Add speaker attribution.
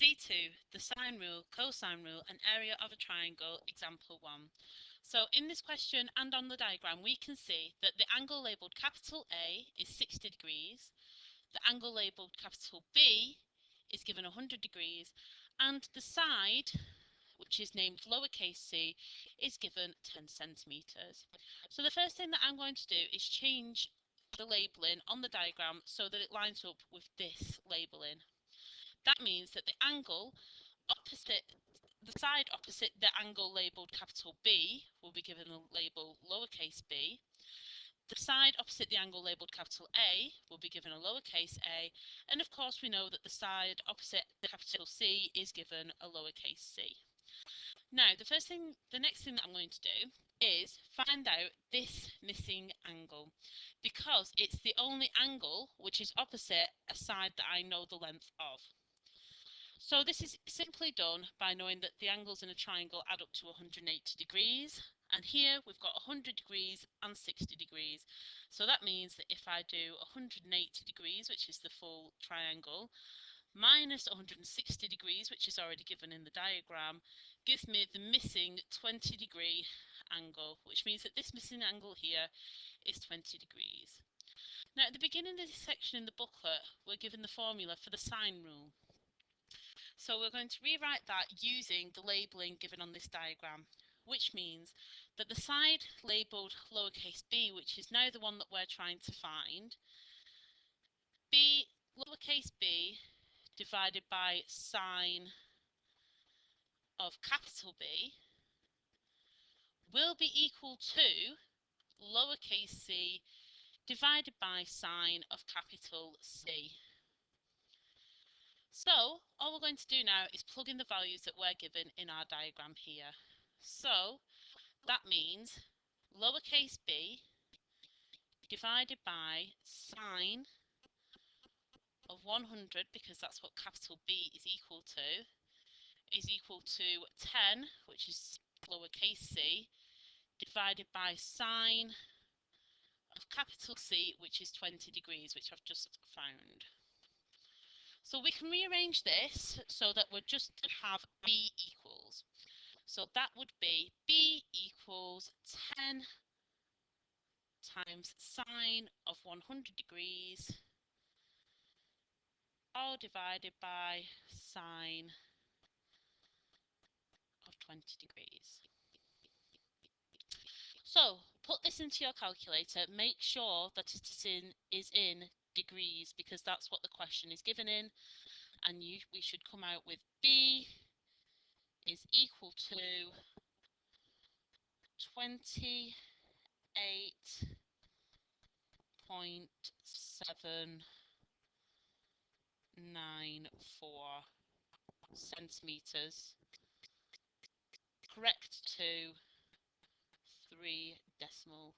Speaker 1: C2, the sine rule, cosine rule, and area of a triangle, example 1. So in this question and on the diagram, we can see that the angle labelled capital A is 60 degrees, the angle labelled capital B is given 100 degrees, and the side, which is named lowercase c, is given 10 centimetres. So the first thing that I'm going to do is change the labelling on the diagram so that it lines up with this labelling. That means that the angle opposite, the side opposite the angle labelled capital B will be given a label lowercase b. The side opposite the angle labelled capital A will be given a lowercase a. And of course we know that the side opposite the capital C is given a lowercase c. Now the next thing that I'm going to do is find out this missing angle, because it's the only angle which is opposite a side that I know the length of. So this is simply done by knowing that the angles in a triangle add up to 180 degrees. And here we've got 100 degrees and 60 degrees. So that means that if I do 180 degrees, which is the full triangle, minus 160 degrees, which is already given in the diagram, gives me the missing 20 degree angle, which means that this missing angle here is 20 degrees. Now at the beginning of this section in the booklet, we're given the formula for the sine rule. So we're going to rewrite that using the labelling given on this diagram, which means that the side labelled lowercase b, which is now the one that we're trying to find, b lowercase b divided by sine of capital B will be equal to lowercase c divided by sine of capital C. So all we're going to do now is plug in the values that we're given in our diagram here. So that means lowercase b divided by sine of 100, because that's what capital B is equal to 10, which is lowercase c, divided by sine of capital C, which is 20 degrees, which I've just found. So we can rearrange this so that we're just to have b equals. So that would be b equals 10 times sine of 100 degrees, all divided by sine of 20 degrees. So put this into your calculator, make sure that it is in degrees, because that's what the question is given in, and we should come out with b is equal to 28.794 centimetres, correct to 3 decimal